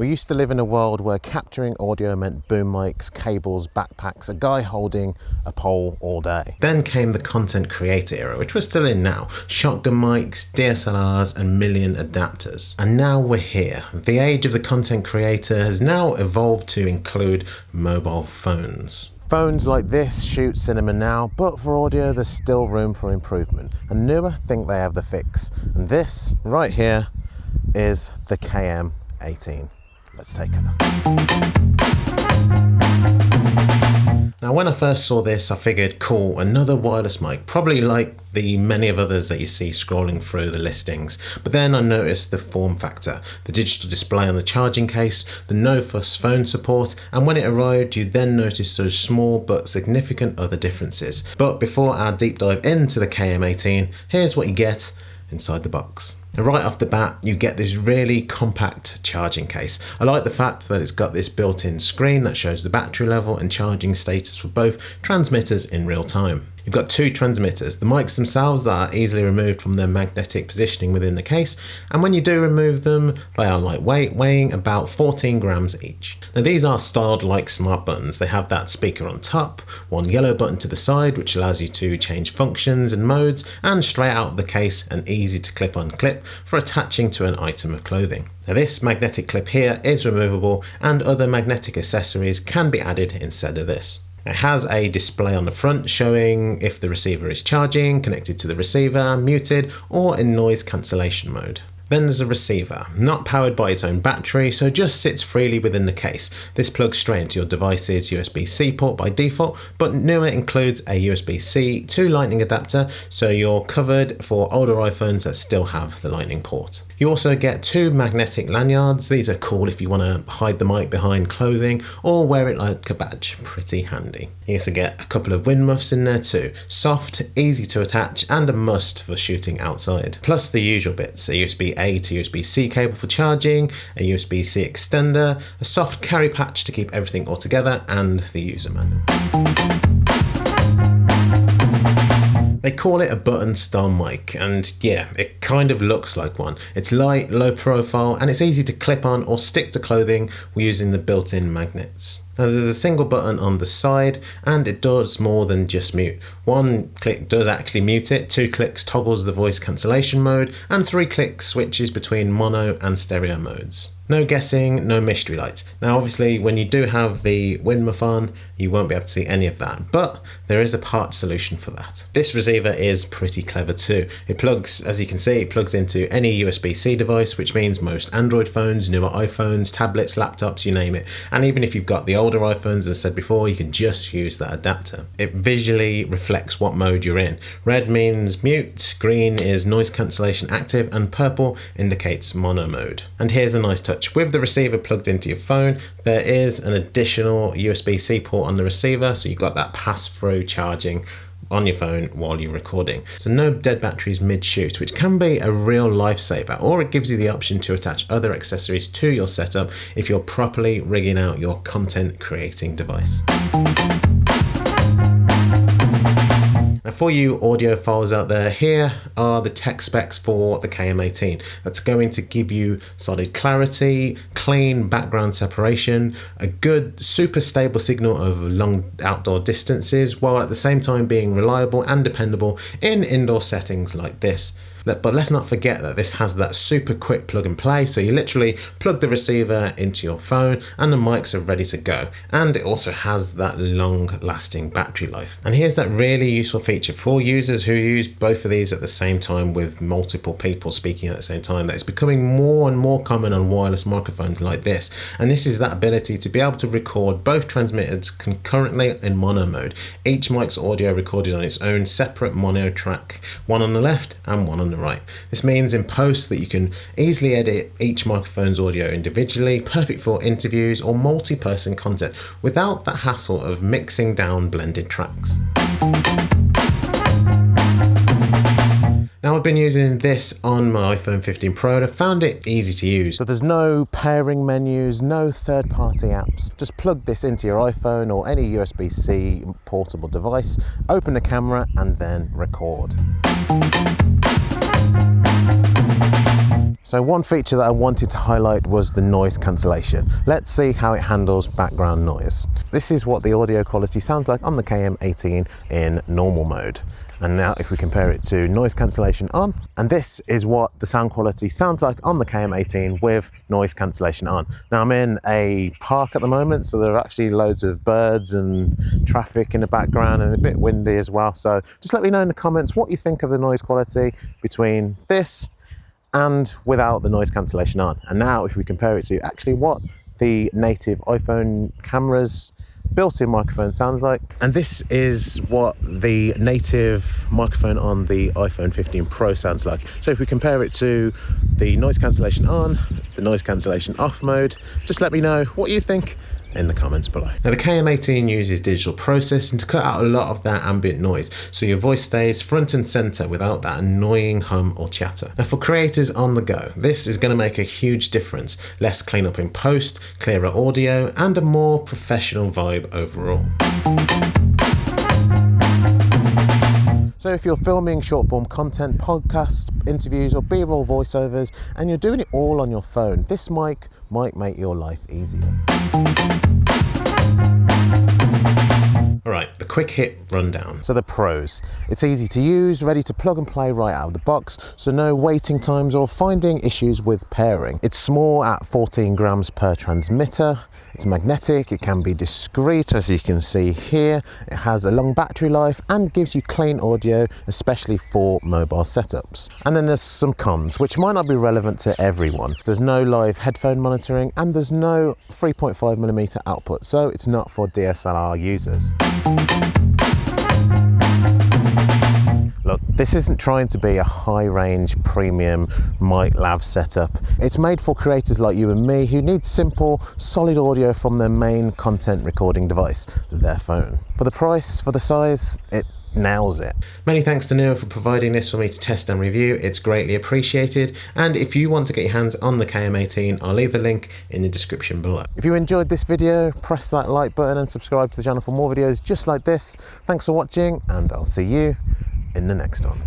We used to live in a world where capturing audio meant boom mics, cables, backpacks, a guy holding a pole all day. Then came the content creator era, which we're still in now. Shotgun mics, DSLRs, and million adapters. And now we're here. The age of the content creator has now evolved to include mobile phones. Phones like this shoot cinema now, but for audio there's still room for improvement. And Neewer think they have the fix. And this, right here, is the KM18. Let's take a look. Now when I first saw this, I figured, cool, another wireless mic, probably like the many of others that you see scrolling through the listings. But then I noticed the form factor, the digital display on the charging case, the no-fuss phone support, and when it arrived, you then noticed those small but significant other differences. But before our deep dive into the KM18, here's what you get inside the box. Now right off the bat, you get this really compact charging case. I like the fact that it's got this built-in screen that shows the battery level and charging status for both transmitters in real time. You've got two transmitters, the mics themselves are easily removed from their magnetic positioning within the case, and when you do remove them, they are lightweight, weighing about 14 grams each. Now these are styled like smart buttons. They have that speaker on top, one yellow button to the side which allows you to change functions and modes, and straight out of the case an easy to clip on clip for attaching to an item of clothing. Now this magnetic clip here is removable and other magnetic accessories can be added instead of this. It has a display on the front showing if the receiver is charging, connected to the receiver, muted, or in noise cancellation mode. Then there's a receiver, not powered by its own battery, so just sits freely within the case. This plugs straight into your device's USB-C port by default, but Neewer includes a USB-C to Lightning adapter, so you're covered for older iPhones that still have the Lightning port. You also get two magnetic lanyards. These are cool if you want to hide the mic behind clothing or wear it like a badge. Pretty handy. You also get a couple of wind muffs in there too. Soft, easy to attach, and a must for shooting outside. Plus the usual bits, a USB-A to USB-C cable for charging, a USB-C extender, a soft carry patch to keep everything all together, and the user manual. They call it a button style mic, and yeah, it kind of looks like one. It's light, low profile, and it's easy to clip on or stick to clothing using the built-in magnets. Now there's a single button on the side and it does more than just mute. One click does actually mute it, 2 clicks toggles the voice cancellation mode, and 3 clicks switches between mono and stereo modes. No guessing, no mystery lights. Now obviously when you do have the wind muff on, you won't be able to see any of that, but there is a part solution for that. This receiver is pretty clever too. It plugs, as you can see, it plugs into any USB-C device, which means most Android phones, newer iPhones, tablets, laptops, you name it. And even if you've got the older iPhones, as I said before, you can just use that adapter. It visually reflects what mode you're in. Red means mute, green is noise cancellation active, and purple indicates mono mode. And here's a nice touch. With the receiver plugged into your phone, there is an additional USB-C port on the receiver, so you've got that pass-through charging on your phone while you're recording. So no dead batteries mid-shoot, which can be a real lifesaver, or it gives you the option to attach other accessories to your setup if you're properly rigging out your content creating device. Now for you audiophiles out there, here are the tech specs for the KM18. That's going to give you solid clarity, clean background separation, a good super stable signal of long outdoor distances, while at the same time being reliable and dependable in indoor settings like this. But let's not forget that this has that super quick plug and play, so you literally plug the receiver into your phone and the mics are ready to go. And it also has that long lasting battery life. And here's that really useful feature for users who use both of these at the same time with multiple people speaking at the same time, that is becoming more and more common on wireless microphones like this. And this is that ability to be able to record both transmitters concurrently in mono mode. Each mic's audio recorded on its own separate mono track, one on the left and one on the right. This means in post that you can easily edit each microphone's audio individually, perfect for interviews or multi-person content without the hassle of mixing down blended tracks. Now I've been using this on my iPhone 15 Pro and I found it easy to use. So there's no pairing menus, no third-party apps. Just plug this into your iPhone or any USB-C portable device, open the camera and then record. So one feature that I wanted to highlight was the noise cancellation. Let's see how it handles background noise. This is what the audio quality sounds like on the KM18 in normal mode. And now if we compare it to noise cancellation on, and this is what the sound quality sounds like on the KM18 with noise cancellation on. Now I'm in a park at the moment, so there are actually loads of birds and traffic in the background and a bit windy as well. So just let me know in the comments what you think of the noise quality between this and without the noise cancellation on. And now if we compare it to actually what the native iPhone camera's built-in microphone sounds like, and this is what the native microphone on the iPhone 15 Pro sounds like. So if we compare it to the noise cancellation on, the noise cancellation off mode, just let me know what you think in the comments below. Now the KM18 uses digital processing to cut out a lot of that ambient noise, so your voice stays front and center without that annoying hum or chatter. Now for creators on the go, this is going to make a huge difference. Less cleanup in post, clearer audio, and a more professional vibe overall. So if you're filming short form content, podcasts, interviews, or B-roll voiceovers, and you're doing it all on your phone, this mic might make your life easier. Alright, the quick hit rundown. So the pros. It's easy to use, ready to plug and play right out of the box, so no waiting times or finding issues with pairing. It's small at 14 grams per transmitter. It's magnetic, it can be discreet as you can see here. It has a long battery life and gives you clean audio, especially for mobile setups. And then there's some cons, which might not be relevant to everyone. There's no live headphone monitoring and there's no 3.5mm output, so it's not for DSLR users. Look, this isn't trying to be a high-range premium mic lav setup. It's made for creators like you and me who need simple, solid audio from their main content recording device, their phone. For the price, for the size, it nails it. Many thanks to Neewer for providing this for me to test and review. It's greatly appreciated. And if you want to get your hands on the KM18, I'll leave the link in the description below. If you enjoyed this video, press that like button and subscribe to the channel for more videos just like this. Thanks for watching, and I'll see you in the next one.